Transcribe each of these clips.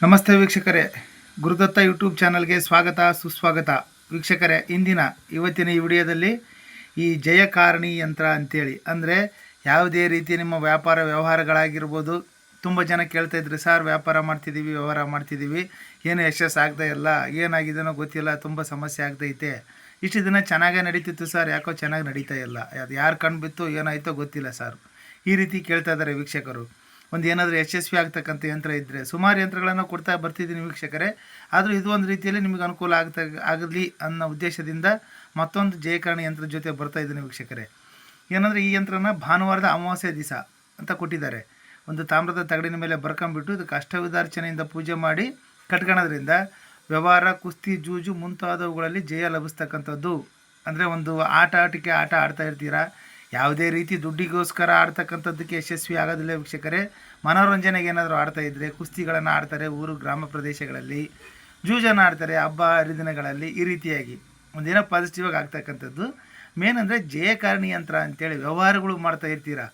ನಮಸ್ತೆ ವೀಕ್ಷಕರೇ, ಗುರುದತ್ತ ಯೂಟ್ಯೂಬ್ ಚಾನಲ್ಗೆ ಸ್ವಾಗತ ಸುಸ್ವಾಗತ. ವೀಕ್ಷಕರೇ, ಇವತ್ತಿನ ಈ ವಿಡಿಯೋದಲ್ಲಿ ಈ ಜಯಕಾರಣಿ ಯಂತ್ರ ಅಂತೇಳಿ ಅಂದರೆ ಯಾವುದೇ ರೀತಿ ನಿಮ್ಮ ವ್ಯಾಪಾರ ವ್ಯವಹಾರಗಳಾಗಿರ್ಬೋದು. ತುಂಬ ಜನ ಕೇಳ್ತಾ ಇದ್ರಿ, ಸರ್ ವ್ಯಾಪಾರ ಮಾಡ್ತಿದ್ದೀವಿ, ವ್ಯವಹಾರ ಮಾಡ್ತಿದ್ದೀವಿ, ಏನು ಯಶಸ್ಸು ಆಗ್ತಾ ಇಲ್ಲ, ಏನಾಗಿದೆಯೋ ಗೊತ್ತಿಲ್ಲ, ತುಂಬ ಸಮಸ್ಯೆ ಆಗ್ತೈತೆ. ಇಷ್ಟು ದಿನ ಚೆನ್ನಾಗೇ ನಡೀತಿತ್ತು ಸರ್, ಯಾಕೋ ಚೆನ್ನಾಗಿ ನಡೀತಾ ಇಲ್ಲ, ಅದು ಯಾರು ಕಣ್ಣು ಬಿತ್ತು ಏನಾಯಿತೋ ಗೊತ್ತಿಲ್ಲ ಸರ್, ಈ ರೀತಿ ಕೇಳ್ತಾ ಇದ್ದಾರೆ ವೀಕ್ಷಕರು. ಒಂದು ಏನಾದರೂ ಯಶಸ್ವಿ ಆಗ್ತಕ್ಕಂಥ ಯಂತ್ರ ಇದ್ದರೆ ಸುಮಾರು ಯಂತ್ರಗಳನ್ನು ಕೊಡ್ತಾ ಬರ್ತಿದ್ದೀನಿ ವೀಕ್ಷಕರೇ. ಆದರೂ ಇದು ಒಂದು ರೀತಿಯಲ್ಲಿ ನಿಮಗೆ ಅನುಕೂಲ ಆಗಲಿ ಅನ್ನೋ ಉದ್ದೇಶದಿಂದ ಮತ್ತೊಂದು ಜಯಕಾರಣಿ ಯಂತ್ರದ ಜೊತೆ ಬರ್ತಾ ಇದ್ದೀನಿ ವೀಕ್ಷಕರೇ. ಏನಂದರೆ ಈ ಯಂತ್ರನ ಭಾನುವಾರದ ಅಮಾವಾಸ್ಯೆ ದಿವಸ ಅಂತ ಕೊಟ್ಟಿದ್ದಾರೆ. ಒಂದು ತಾಮ್ರದ ತಗಡಿನ ಮೇಲೆ ಬರ್ಕೊಂಬಿಟ್ಟು ಇದಕ್ಕೆ ಅಷ್ಟವಿಧಾರ್ಚನೆಯಿಂದ ಪೂಜೆ ಮಾಡಿ ಕಟ್ಕೊಳ್ಳೋದ್ರಿಂದ ವ್ಯವಹಾರ, ಕುಸ್ತಿ, ಜೂಜು ಮುಂತಾದವುಗಳಲ್ಲಿ ಜಯ ಲಭಿಸ್ತಕ್ಕಂಥದ್ದು. ಅಂದರೆ ಒಂದು ಆಟ ಆಡ್ತಾ ಇರ್ತೀರಾ, ಯಾವುದೇ ರೀತಿ ದುಡ್ಡಿಗೋಸ್ಕರ ಆಡ್ತಕ್ಕಂಥದ್ದಕ್ಕೆ ಯಶಸ್ವಿ ಆಗೋದಿಲ್ಲ ವೀಕ್ಷಕರೇ. ಮನೋರಂಜನೆಗೆ ಏನಾದರೂ ಆಡ್ತಾಯಿದ್ರೆ ಕುಸ್ತಿಗಳನ್ನು ಆಡ್ತಾರೆ, ಊರು ಗ್ರಾಮ ಪ್ರದೇಶಗಳಲ್ಲಿ ಜೂಜನ್ನು ಆಡ್ತಾರೆ, ಹಬ್ಬ ಹರಿದಿನಗಳಲ್ಲಿ. ಈ ರೀತಿಯಾಗಿ ಒಂದೇನೋ ಪಾಸಿಟಿವ್ ಆಗಿ ಆಗ್ತಕ್ಕಂಥದ್ದು. ಮೇನ್ ಅಂದರೆ ಜಯಕಾರಣಿ ಯಂತ್ರ ಅಂತೇಳಿ ವ್ಯವಹಾರಗಳು ಮಾಡ್ತಾ ಇರ್ತೀರಾ.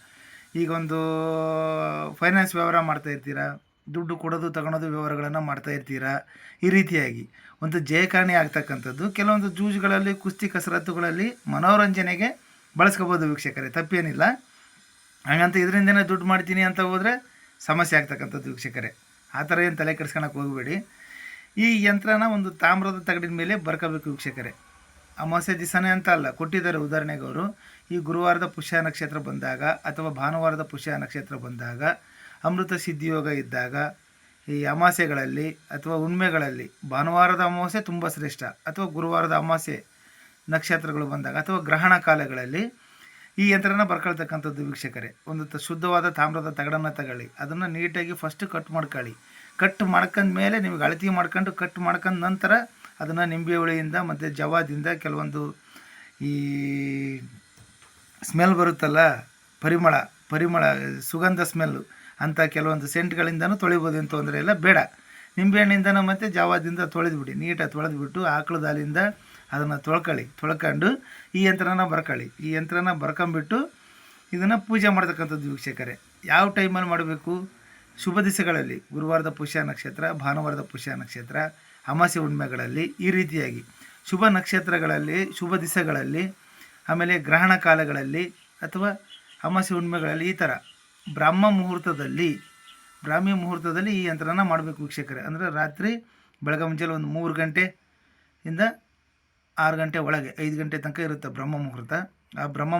ಈಗ ಒಂದು ಫೈನಾನ್ಸ್ ವ್ಯವಹಾರ ಮಾಡ್ತಾ ಇರ್ತೀರಾ, ದುಡ್ಡು ಕೊಡೋದು ತಗೊಳೋದು ವ್ಯವಹಾರಗಳನ್ನು ಮಾಡ್ತಾ ಇರ್ತೀರಾ. ಈ ರೀತಿಯಾಗಿ ಒಂದು ಜಯಕಾರಣಿ ಆಗ್ತಕ್ಕಂಥದ್ದು. ಕೆಲವೊಂದು ಜೂಜುಗಳಲ್ಲಿ, ಕುಸ್ತಿ ಕಸರತ್ತುಗಳಲ್ಲಿ ಮನೋರಂಜನೆಗೆ ಬಳಸ್ಕೋಬೋದು ವೀಕ್ಷಕರೇ, ತಪ್ಪೇನಿಲ್ಲ. ಹಾಗಂತ ಇದರಿಂದನೇ ದುಡ್ಡು ಮಾಡ್ತೀನಿ ಅಂತ ಹೋದರೆ ಸಮಸ್ಯೆ ಆಗ್ತಕ್ಕಂಥದ್ದು ವೀಕ್ಷಕರೇ. ಆ ಥರ ಏನು ತಲೆ ಕೆಡಿಸ್ಕೊಳಕ್ಕೆ ಹೋಗಬೇಡಿ. ಈ ಯಂತ್ರನ ಒಂದು ತಾಮ್ರದ ತಗಡಿನ ಮೇಲೆ ಬರ್ಕೋಬೇಕು ವೀಕ್ಷಕರೇ. ಅಮಾವಾಸ್ಯೆ ದಿವಸನೇ ಅಂತ ಅಲ್ಲ, ಕೊಟ್ಟಿದ್ದಾರೆ ಉದಾಹರಣೆಗೆ ಅವರು. ಈ ಗುರುವಾರದ ಪುಷ್ಯ ನಕ್ಷತ್ರ ಬಂದಾಗ ಅಥವಾ ಭಾನುವಾರದ ಪುಷ್ಯ ನಕ್ಷತ್ರ ಬಂದಾಗ, ಅಮೃತ ಸಿದ್ಧಿಯೋಗ ಇದ್ದಾಗ, ಈ ಅಮಾವಾಸ್ಯೆಗಳಲ್ಲಿ ಅಥವಾ ಹುಣ್ಮೆಗಳಲ್ಲಿ ಭಾನುವಾರದ ಅಮಾವಾಸ್ಯೆ ತುಂಬ ಶ್ರೇಷ್ಠ, ಅಥವಾ ಗುರುವಾರದ ಅಮಾವಾಸ್ಯೆ ನಕ್ಷತ್ರಗಳು ಬಂದಾಗ ಅಥವಾ ಗ್ರಹಣ ಕಾಲಗಳಲ್ಲಿ ಈ ಯಂತ್ರನ ಬರ್ಕೊಳ್ತಕ್ಕಂಥದ್ದು ವೀಕ್ಷಕರೇ. ಒಂದು ಶುದ್ಧವಾದ ತಾಮ್ರದ ತಗಡನ್ನು ತಗೊಳ್ಳಿ, ಅದನ್ನು ನೀಟಾಗಿ ಫಸ್ಟು ಕಟ್ ಮಾಡ್ಕೊಳ್ಳಿ. ಕಟ್ ಮಾಡ್ಕೊಂಡ ಮೇಲೆ ನಿಮಗೆ ಅಳತೆ ಮಾಡ್ಕೊಂಡು ಕಟ್ ಮಾಡ್ಕೊಂಡ ನಂತರ ಅದನ್ನು ನಿಂಬೆ ಹುಳಿಯಿಂದ ಮತ್ತು ಜವಾದಿಂದ ಕೆಲವೊಂದು ಈ ಸ್ಮೆಲ್ ಬರುತ್ತಲ್ಲ, ಪರಿಮಳ ಸುಗಂಧ ಸ್ಮೆಲ್ಲು ಅಂತ ಕೆಲವೊಂದು ಸೆಂಟ್ಗಳಿಂದನೂ ತೊಳಿಬೋದು, ಏನು ತೊಂದರೆ ಇಲ್ಲ. ಬೇಡ, ನಿಂಬೆಹಣ್ಣಿಂದನೂ ಮತ್ತು ಜವಾದಿಂದ ತೊಳೆದ್ಬಿಡಿ, ನೀಟಾಗಿ ತೊಳೆದ್ಬಿಟ್ಟು ಆಕಳದ ಹಾಲಿಂದ ಅದನ್ನು ತೊಳ್ಕೊಂಡು ಈ ಯಂತ್ರನ ಬರ್ಕೊಳ್ಳಿ. ಈ ಯಂತ್ರನ ಬರ್ಕೊಂಬಿಟ್ಟು ಇದನ್ನು ಪೂಜೆ ಮಾಡ್ತಕ್ಕಂಥದ್ದು ವೀಕ್ಷಕರೇ. ಯಾವ ಟೈಮಲ್ಲಿ ಮಾಡಬೇಕು? ಶುಭ ದಿವಸಗಳಲ್ಲಿ, ಗುರುವಾರದ ಪುಷ್ಯ ನಕ್ಷತ್ರ, ಭಾನುವಾರದ ಪುಷ್ಯ ನಕ್ಷತ್ರ, ಅಮಾವಾಸ್ಯೆ ಹುಣ್ಮೆಗಳಲ್ಲಿ, ಈ ರೀತಿಯಾಗಿ ಶುಭ ನಕ್ಷತ್ರಗಳಲ್ಲಿ, ಶುಭ ದಿವಸಗಳಲ್ಲಿ, ಆಮೇಲೆ ಗ್ರಹಣ ಕಾಲಗಳಲ್ಲಿ ಅಥವಾ ಅಮಾವಾಸ್ಯೆ ಹುಣ್ಮೆಗಳಲ್ಲಿ, ಈ ಥರ ಬ್ರಾಹ್ಮಿ ಮುಹೂರ್ತದಲ್ಲಿ ಈ ಯಂತ್ರನ ಮಾಡಬೇಕು ವೀಕ್ಷಕರೇ. ಅಂದರೆ ರಾತ್ರಿ ಬೆಳಗ್ಗೆ ಮುಂಚೆಲ್ಲ ಒಂದು 3 ಗಂಟೆಯಿಂದ 6 ಗಂಟೆ ಒಳಗೆ 5 ಗಂಟೆ ತನಕ ಇರುತ್ತೆ ಬ್ರಹ್ಮ ಮುಹೂರ್ತ. ಆ ಬ್ರಹ್ಮ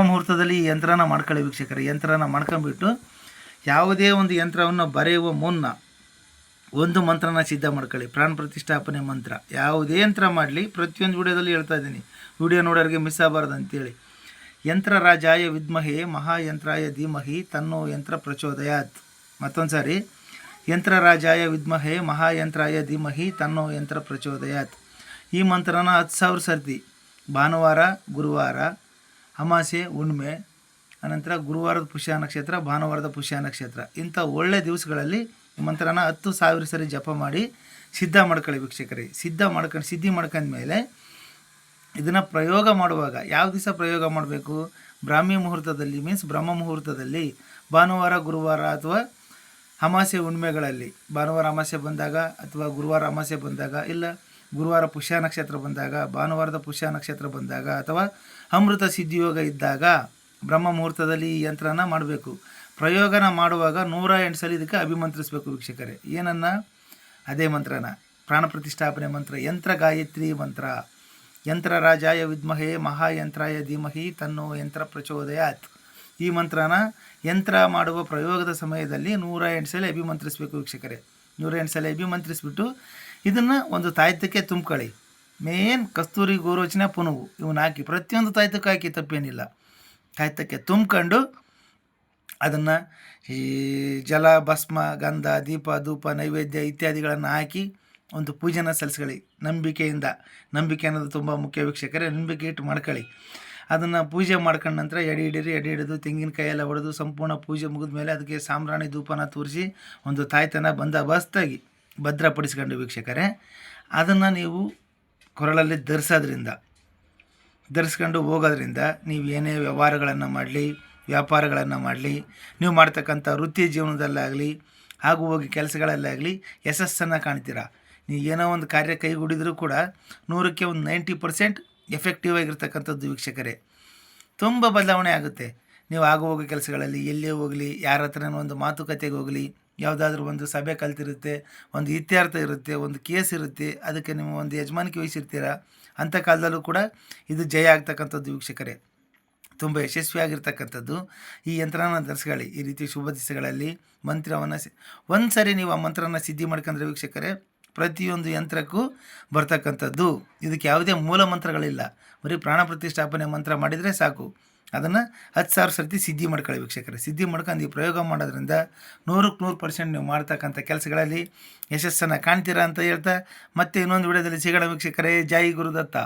ಮುಹೂರ್ತದಲ್ಲಿ ಈ ಯಂತ್ರನ ಮಾಡ್ಕೊಳ್ಳಿ ವೀಕ್ಷಕರೇ. ಯಂತ್ರನ ಮಾಡ್ಕೊಂಬಿಟ್ಟು ಯಾವುದೇ ಒಂದು ಯಂತ್ರವನ್ನು ಬರೆಯುವ ಮುನ್ನ ಒಂದು ಮಂತ್ರನ ಸಿದ್ಧ ಮಾಡ್ಕೊಳ್ಳಿ, ಪ್ರಾಣ ಪ್ರತಿಷ್ಠಾಪನೆ ಮಂತ್ರ. ಯಾವುದೇ ಯಂತ್ರ ಮಾಡಲಿ, ಪ್ರತಿಯೊಂದು ವಿಡಿಯೋದಲ್ಲಿ ಹೇಳ್ತಾ ಇದ್ದೀನಿ, ವಿಡಿಯೋ ನೋಡೋರಿಗೆ ಮಿಸ್ ಆಗಬಾರ್ದು ಅಂತೇಳಿ. ಯಂತ್ರರಾಜಾಯ ವಿದ್ಮಹೇ ಮಹಾಯಂತ್ರಾಯ ಧೀಮಹಿ ತನ್ನೋ ಯಂತ್ರ ಪ್ರಚೋದಯಾತ್. ಮತ್ತೊಂದು ಸಾರಿ, ಯಂತ್ರರಾಜಾಯ ವಿದ್ಮಹೇ ಮಹಾಯಂತ್ರಾಯ ಧೀಮಹಿ ತನ್ನೋ ಯಂತ್ರ ಪ್ರಚೋದಯಾತ್. ಈ ಮಂತ್ರನ 10,000 ಸರ್ತಿ ಭಾನುವಾರ, ಗುರುವಾರ, ಅಮಾವಾಸ್ಯೆ, ಹುಣ್ಮೆ, ಅನಂತರ ಗುರುವಾರದ ಪುಷ್ಯ ನಕ್ಷತ್ರ, ಭಾನುವಾರದ ಪುಷ್ಯ ನಕ್ಷತ್ರ, ಇಂಥ ಒಳ್ಳೆಯ ದಿವಸಗಳಲ್ಲಿ ಈ ಮಂತ್ರನ 10,000 ಸರಿ ಜಪ ಮಾಡಿ ಸಿದ್ಧ ಮಾಡ್ಕೊಳ್ಳಿ ವೀಕ್ಷಕರೇ. ಸಿದ್ಧಿ ಮಾಡ್ಕೊಂಡ್ಮೇಲೆ ಇದನ್ನು ಪ್ರಯೋಗ ಮಾಡುವಾಗ ಯಾವ ದಿವಸ ಪ್ರಯೋಗ ಮಾಡಬೇಕು? ಬ್ರಾಹ್ಮಿ ಮುಹೂರ್ತದಲ್ಲಿ, ಮೀನ್ಸ್ ಬ್ರಹ್ಮ ಮುಹೂರ್ತದಲ್ಲಿ, ಭಾನುವಾರ, ಗುರುವಾರ ಅಥವಾ ಅಮಾವಾಸ್ಯೆ ಹುಣ್ಮೆಗಳಲ್ಲಿ. ಭಾನುವಾರ ಅಮಾವಾಸ್ಯೆ ಬಂದಾಗ ಅಥವಾ ಗುರುವಾರ ಅಮಾವಾಸ್ಯೆ ಬಂದಾಗ, ಇಲ್ಲ ಗುರುವಾರ ಪುಷ್ಯ ನಕ್ಷತ್ರ ಬಂದಾಗ, ಭಾನುವಾರದ ಪುಷ್ಯ ನಕ್ಷತ್ರ ಬಂದಾಗ, ಅಥವಾ ಅಮೃತ ಸಿದ್ಧಿಯೋಗ ಇದ್ದಾಗ ಬ್ರಹ್ಮ ಮುಹೂರ್ತದಲ್ಲಿ ಈ ಯಂತ್ರನ ಮಾಡಬೇಕು. ಪ್ರಯೋಗನ ಮಾಡುವಾಗ 108 ಸಲ ಇದಕ್ಕೆ ಅಭಿಮಂತ್ರಿಸಬೇಕು ವೀಕ್ಷಕರೇ. ಏನನ್ನ? ಅದೇ ಮಂತ್ರನ, ಪ್ರಾಣ ಪ್ರತಿಷ್ಠಾಪನೆ ಮಂತ್ರ, ಯಂತ್ರ ಗಾಯತ್ರಿ ಮಂತ್ರ. ಯಂತ್ರರಾಜಾಯ ವಿದ್ಮಹೇ ಮಹಾಯಂತ್ರಾಯ ಧೀಮಹಿ ತನ್ನೋ ಯಂತ್ರ ಪ್ರಚೋದಯಾತ್. ಈ ಮಂತ್ರನ ಯಂತ್ರ ಮಾಡುವ ಪ್ರಯೋಗದ ಸಮಯದಲ್ಲಿ 108 ಸಲ ಅಭಿಮಂತ್ರಿಸಬೇಕು ವೀಕ್ಷಕರೇ. 108 ಸಲ ಅಭಿಮಂತ್ರಿಸ್ಬಿಟ್ಟು ಇದನ್ನು ಒಂದು ತಾಯ್ತಕ್ಕೆ ತುಂಬ್ಕೊಳ್ಳಿ. ಮೇನ್ ಕಸ್ತೂರಿ, ಗೋರೋಚನೆ, ಪುನುಗು ಇವನ್ನ ಹಾಕಿ, ಪ್ರತಿಯೊಂದು ತಾಯ್ತಕ್ಕೆ ಹಾಕಿ, ತಪ್ಪೇನಿಲ್ಲ. ತಾಯ್ತಕ್ಕೆ ತುಂಬ್ಕೊಂಡು ಅದನ್ನು ಈ ಜಲ, ಭಸ್ಮ, ಗಂಧ, ದೀಪ, ಧೂಪ, ನೈವೇದ್ಯ ಇತ್ಯಾದಿಗಳನ್ನು ಹಾಕಿ ಒಂದು ಪೂಜೆನ ಸಲ್ಲಿಸ್ಕೊಳ್ಳಿ ನಂಬಿಕೆ ಅನ್ನೋದು ತುಂಬ ಮುಖ್ಯ ವೀಕ್ಷಕರೇ. ನಂಬಿಕೆ ಇಟ್ಟು ಮಾಡ್ಕೊಳ್ಳಿ. ಅದನ್ನು ಪೂಜೆ ಮಾಡ್ಕೊಂಡ ನಂತರ ಎಡೆ ಹಿಡಿದು ತೆಂಗಿನಕಾಯಿ ಹೊಡೆದು ಸಂಪೂರ್ಣ ಪೂಜೆ ಮುಗಿದ ಮೇಲೆ ಅದಕ್ಕೆ ಸಾಂಬ್ರಾಣಿ ಧೂಪನ ತೋರಿಸಿ ಒಂದು ತಾಯ್ತನ ಬಂದೋಬಸ್ತಾಗಿ ಭದ್ರಪಡಿಸ್ಕೊಂಡು ವೀಕ್ಷಕರೇ, ಅದನ್ನು ನೀವು ಕೊರಳಲ್ಲಿ ಧರಿಸ್ಕೊಂಡು ಹೋಗೋದ್ರಿಂದ ನೀವು ಏನೇ ವ್ಯವಹಾರಗಳನ್ನು ಮಾಡಲಿ, ವ್ಯಾಪಾರಗಳನ್ನು ಮಾಡಲಿ, ನೀವು ಮಾಡ್ತಕ್ಕಂಥ ವೃತ್ತಿ ಜೀವನದಲ್ಲಾಗಲಿ ಹಾಗೂ ಹೋಗಿ ಕೆಲಸಗಳಲ್ಲಾಗಲಿ ಯಶಸ್ಸನ್ನು ಕಾಣ್ತೀರಾ. ನೀವು ಏನೋ ಒಂದು ಕಾರ್ಯ ಕೈಗೂಡಿದರೂ ಕೂಡ 100ಕ್ಕೆ ಒಂದು 90% ಎಫೆಕ್ಟಿವ್ ಆಗಿರ್ತಕ್ಕಂಥದ್ದು ವೀಕ್ಷಕರೇ. ತುಂಬ ಬದಲಾವಣೆ ಆಗುತ್ತೆ. ನೀವು ಹೋಗೋ ಕೆಲಸಗಳಲ್ಲಿ ಎಲ್ಲೇ ಹೋಗಲಿ, ಯಾರ ಹತ್ರನೋ ಒಂದು ಮಾತುಕತೆಗೆ ಹೋಗಲಿ, ಯಾವುದಾದ್ರೂ ಒಂದು ಸಭೆ ಕಲ್ತಿರುತ್ತೆ, ಒಂದು ಇತ್ಯರ್ಥ ಇರುತ್ತೆ, ಒಂದು ಕೇಸ್ ಇರುತ್ತೆ, ಅದಕ್ಕೆ ನೀವು ಒಂದು ಯಜಮಾನಿಕೆ ವಹಿಸಿರ್ತೀರ. ಅಂಥ ಕಾಲದಲ್ಲೂ ಕೂಡ ಇದು ಜಯ ಆಗ್ತಕ್ಕಂಥದ್ದು ವೀಕ್ಷಕರೇ. ತುಂಬ ಯಶಸ್ವಿಯಾಗಿರ್ತಕ್ಕಂಥದ್ದು ಈ ಯಂತ್ರನ ಧರಿಸ್ಕೊಳ್ಳಿ. ಈ ರೀತಿ ಶುಭ ದಿವಸಗಳಲ್ಲಿ ಮಂತ್ರವನ್ನು ಒಂದು ಸರಿ ನೀವು ಆ ಮಂತ್ರನ ಸಿದ್ಧಿ ಮಾಡ್ಕೊಂಡ್ರೆ ವೀಕ್ಷಕರೇ, ಪ್ರತಿಯೊಂದು ಯಂತ್ರಕ್ಕೂ ಬರ್ತಕ್ಕಂಥದ್ದು. ಇದಕ್ಕೆ ಯಾವುದೇ ಮೂಲ ಮಂತ್ರಗಳಿಲ್ಲ, ಬರೀ ಪ್ರಾಣ ಪ್ರತಿಷ್ಠಾಪನೆ ಮಂತ್ರ ಮಾಡಿದರೆ ಸಾಕು. ಅದನ್ನು 10,000 ಸರ್ತಿ ಸಿದ್ಧಿ ಮಾಡ್ಕೊಳ್ಳಿ ವೀಕ್ಷಕರೇ. ಸಿದ್ಧಿ ಮಾಡ್ಕೊಂಡು ಈ ಪ್ರಯೋಗ ಮಾಡೋದ್ರಿಂದ 100ಕ್ಕೆ 100% ನೀವು ಮಾಡ್ತಕ್ಕಂಥ ಕೆಲಸಗಳಲ್ಲಿ ಯಶಸ್ಸನ್ನು ಕಾಣ್ತೀರಾ ಅಂತ ಹೇಳ್ತಾ ಮತ್ತೆ ಇನ್ನೊಂದು ವಿಡಿಯೋದಲ್ಲಿ ಸಿಗೋಣ ವೀಕ್ಷಕರೇ. ಜೈ ಗುರುದತ್ತ.